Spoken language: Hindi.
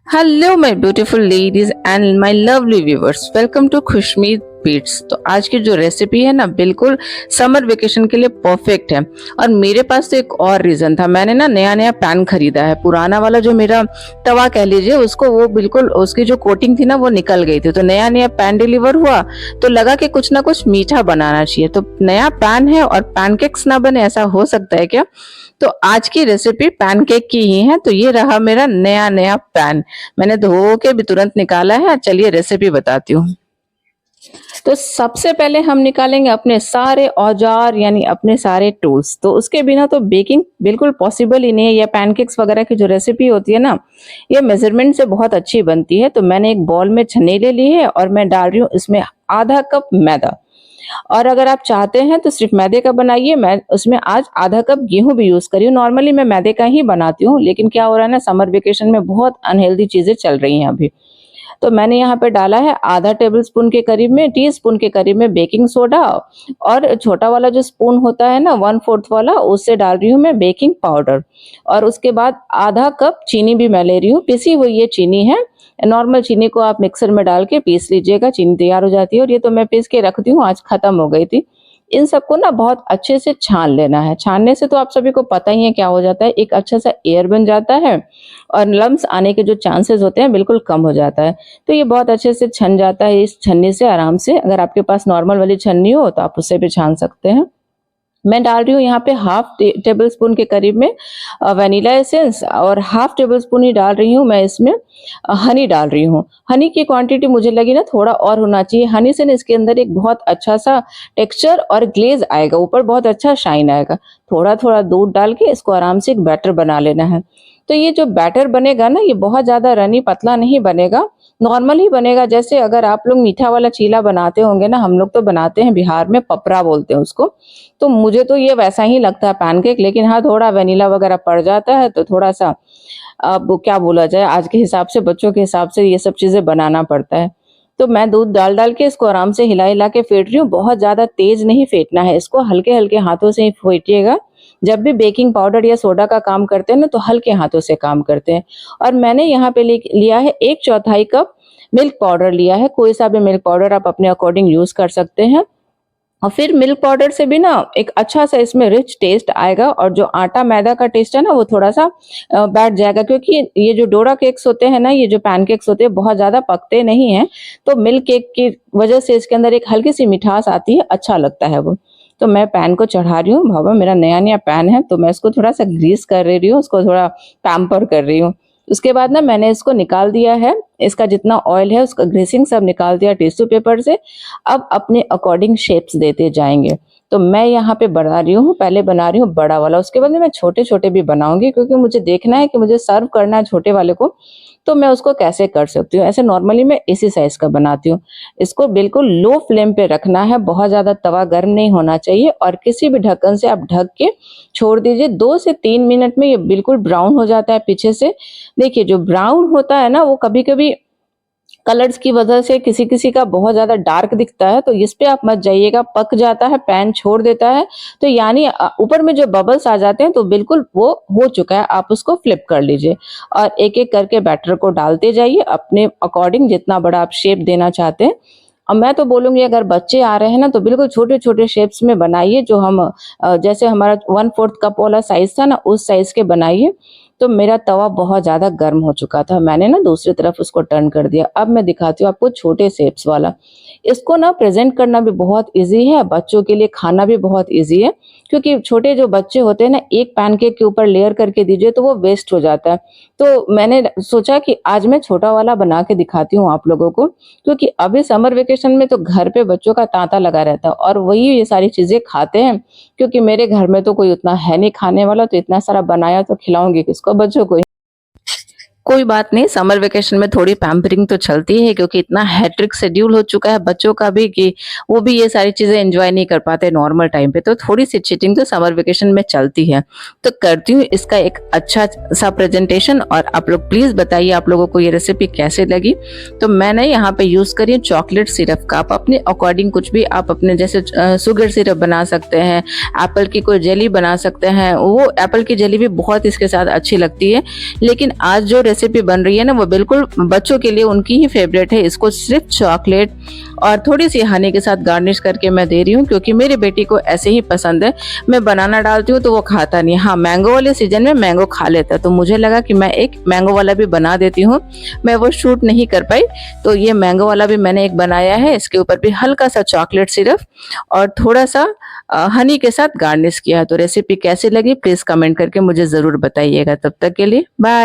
Hello my beautiful ladies and my lovely viewers, welcome to Khushmeet beats. तो आज की जो रेसिपी है ना, बिल्कुल समर वेकेशन के लिए परफेक्ट है। और मेरे पास तो एक और रीजन था, मैंने ना नया नया पैन खरीदा है। पुराना वाला जो मेरा तवा कह लीजिए उसको, वो बिल्कुल उसकी जो कोटिंग थी ना वो निकल गई थी। तो नया नया पैन डिलीवर हुआ तो लगा कि कुछ ना कुछ मीठा बनाना चाहिए। तो नया पैन है और पैनकेक्स ना बने, ऐसा हो सकता है क्या? तो आज की रेसिपी पैनकेक की ही है। तो ये रहा मेरा नया नया पैन, मैंने धो के भी तुरंत निकाला है। चलिए रेसिपी बताती हूँ। तो सबसे पहले हम निकालेंगे अपने सारे औजार, यानी अपने सारे टूल्स। तो उसके बिना तो बेकिंग बिल्कुल पॉसिबल ही नहीं है। या पैनकेक्स वगैरह की जो रेसिपी होती है ना, ये मेजरमेंट से बहुत अच्छी बनती है। तो मैंने एक बॉल में छन्नी ले ली है और मैं डाल रही हूँ इसमें आधा कप मैदा। और अगर आप चाहते हैं तो सिर्फ मैदे का बनाइए। मैं उसमें आज आधा कप गेहूं भी यूज करी हूँ। नॉर्मली मैं मैदे का ही बनाती हूँ, लेकिन क्या हो रहा है ना, समर वेकेशन में बहुत अनहेल्दी चीजें चल रही हैं अभी। तो मैंने यहाँ पे डाला है आधा टेबल स्पून के करीब में, टी स्पून के करीब में बेकिंग सोडा। और छोटा वाला जो स्पून होता है ना, 1/4 वाला, उससे डाल रही हूँ मैं बेकिंग पाउडर। और उसके बाद आधा कप चीनी भी मैं ले रही हूँ, पिसी हुई ये चीनी है। नॉर्मल चीनी को आप मिक्सर में डाल के पीस लीजिएगा, चीनी तैयार हो जाती है। और ये तो मैं पीस के रखती हूँ, आज खत्म हो गई थी। इन सबको ना बहुत अच्छे से छान लेना है। छानने से तो आप सभी को पता ही है क्या हो जाता है, एक अच्छा सा एयर बन जाता है और लम्स आने के जो चांसेस होते हैं बिल्कुल कम हो जाता है। तो ये बहुत अच्छे से छन जाता है इस छन्नी से आराम से। अगर आपके पास नॉर्मल वाली छन्नी हो तो आप उससे भी छान सकते हैं। मैं डाल रही हूँ यहाँ पे हाफ टेबल स्पून के करीब में वनीला एसेंस, और हाफ टेबल स्पून ही डाल रही हूँ मैं इसमें हनी डाल रही हूँ। हनी की क्वांटिटी मुझे लगी ना थोड़ा और होना चाहिए। हनी से ना इसके अंदर एक बहुत अच्छा सा टेक्सचर और ग्लेज आएगा, ऊपर बहुत अच्छा शाइन आएगा। थोड़ा थोड़ा दूध डाल के इसको आराम से एक बैटर बना लेना है। तो ये जो बैटर बनेगा ना, ये बहुत ज्यादा रनी पतला नहीं बनेगा, नॉर्मल ही बनेगा। जैसे अगर आप लोग मीठा वाला चीला बनाते होंगे ना, हम लोग तो बनाते हैं बिहार में पपरा बोलते हैं उसको। तो मुझे तो ये वैसा ही लगता है पैनकेक, लेकिन हाँ थोड़ा वेनिला वगैरह पड़ जाता है तो थोड़ा सा, अब वो क्या बोला जाए, आज के हिसाब से, बच्चों के हिसाब से ये सब चीजें बनाना पड़ता है। तो मैं दूध डाल डाल के इसको आराम से हिला हिला के फेंट रही हूँ। बहुत ज्यादा तेज नहीं फेंटना है इसको, हल्के हल्के हाथों से ही फेंटिएगा। जब भी बेकिंग पाउडर या सोडा का काम करते हैं ना, तो हल्के हाथों से काम करते हैं। और मैंने यहाँ पे लिया है 1/4 कप मिल्क पाउडर लिया है। कोई सा भी मिल्क पाउडर आप अपने अकॉर्डिंग यूज कर सकते हैं। और फिर मिल्क पाउडर से भी ना एक अच्छा सा इसमें रिच टेस्ट आएगा, और जो आटा मैदा का टेस्ट है ना वो थोड़ा सा बैठ जाएगा। क्योंकि ये जो डोरा केक्स होते हैं ना, ये जो पैनकेक्स होते हैं, बहुत ज्यादा पकते नहीं हैं। तो मिल्क केक की वजह से इसके अंदर एक हल्की सी मिठास आती है, अच्छा लगता है वो। तो मैं पैन को चढ़ा रही हूँ। बाबा मेरा नया नया पैन है तो मैं इसको थोड़ा सा ग्रीस कर रही हूँ, उसको थोड़ा पैम्पर कर रही हूँ। उसके बाद ना मैंने इसको निकाल दिया है, इसका जितना ऑयल है उसका ग्रीसिंग सब निकाल दिया टिश्यू पेपर से। अब अपने अकॉर्डिंग शेप्स देते जाएंगे। तो मैं यहाँ पे बना रही हूँ, पहले बना रही हूँ बड़ा वाला, उसके बाद में मैं छोटे छोटे भी बनाऊंगी, क्योंकि मुझे देखना है कि मुझे सर्व करना है छोटे वाले को, तो मैं उसको कैसे कर सकती हूँ। ऐसे नॉर्मली मैं इसी साइज का बनाती हूँ। इसको बिल्कुल लो फ्लेम पे रखना है, बहुत ज्यादा तवा गर्म नहीं होना चाहिए। और किसी भी ढक्कन से आप ढक के छोड़ दीजिए। 2 से 3 मिनट में ये बिल्कुल ब्राउन हो जाता है पीछे से। देखिए जो ब्राउन होता है ना, वो कभी कभी कलर्स की वजह से किसी किसी का बहुत ज्यादा डार्क दिखता है, तो इस पे आप मत जाइएगा। पक जाता है, पैन छोड़ देता है, तो यानी ऊपर में जो बबल्स आ जाते हैं तो बिल्कुल वो हो चुका है, आप उसको फ्लिप कर लीजिए। और एक एक करके बैटर को डालते जाइए अपने अकॉर्डिंग, जितना बड़ा आप शेप देना चाहते हैं। अब मैं तो बोलूंगी अगर बच्चे आ रहे हैं ना, तो बिल्कुल छोटे छोटे शेप्स में बनाइए। जो हम जैसे हमारा 1/4 कप वाला साइज था ना, उस साइज के बनाइए। तो मेरा तवा बहुत ज्यादा गर्म हो चुका था, मैंने ना दूसरी तरफ उसको टर्न कर दिया। अब मैं दिखाती हूँ आपको छोटे शेप्स वाला। इसको ना प्रेजेंट करना भी बहुत इजी है, बच्चों के लिए खाना भी बहुत इजी है। क्योंकि छोटे जो बच्चे होते हैं ना, एक पैनकेक के ऊपर लेयर करके दीजिए तो वो वेस्ट हो जाता है। तो मैंने सोचा कि आज मैं छोटा वाला बना के दिखाती हूँ आप लोगों को। क्योंकि अभी समर वेकेशन में तो घर पे बच्चों का तांता लगा रहता है, और वही ये सारी चीजें खाते हैं। क्योंकि मेरे घर में तो कोई उतना है नहीं खाने वाला, तो इतना सारा बनाया तो खिलाऊंगी किसको, बच्चों को। कोई बात नहीं, समर वेकेशन में थोड़ी पैम्परिंग तो चलती है, क्योंकि इतना हैट्रिक शेड्यूल हो चुका है बच्चों का भी कि वो भी ये सारी चीजें एंजॉय नहीं कर पाते नॉर्मल टाइम पे। तो थोड़ी सी चीटिंग तो समर वेकेशन में चलती है। तो करती हूँ इसका एक अच्छा सा प्रेजेंटेशन, और आप लोग प्लीज बताइए आप लोगों को ये रेसिपी कैसे लगी। तो मैंने यहाँ पे यूज करी है चॉकलेट सिरप का। आप अपने अकॉर्डिंग कुछ भी, आप अपने जैसे शुगर सिरप बना सकते हैं, एप्पल की कोई जेली बना सकते हैं। वो एप्पल की जेली भी बहुत इसके साथ अच्छी लगती है। लेकिन आज जो रेसिपी बन रही है ना, वो बिल्कुल बच्चों के लिए उनकी ही फेवरेट है। इसको सिर्फ चॉकलेट और थोड़ी सी हनी के साथ गार्निश करके मैं दे रही हूँ, क्योंकि मेरी बेटी को ऐसे ही पसंद है। मैं बनाना डालती हूँ तो वो खाता नहीं। हाँ, मैंगो वाले सीजन में मैंगो खा लेता है, तो मुझे लगा कि मैं एक मैंगो वाला भी बना देती हूँ। मैं वो शूट नहीं कर पाई, तो ये मैंगो वाला भी मैंने एक बनाया है। इसके ऊपर भी हल्का सा चॉकलेट सिरप और थोड़ा सा हनी के साथ गार्निश किया है। तो रेसिपी कैसी लगी प्लीज कमेंट करके मुझे जरूर बताइएगा। तब तक के लिए बाय।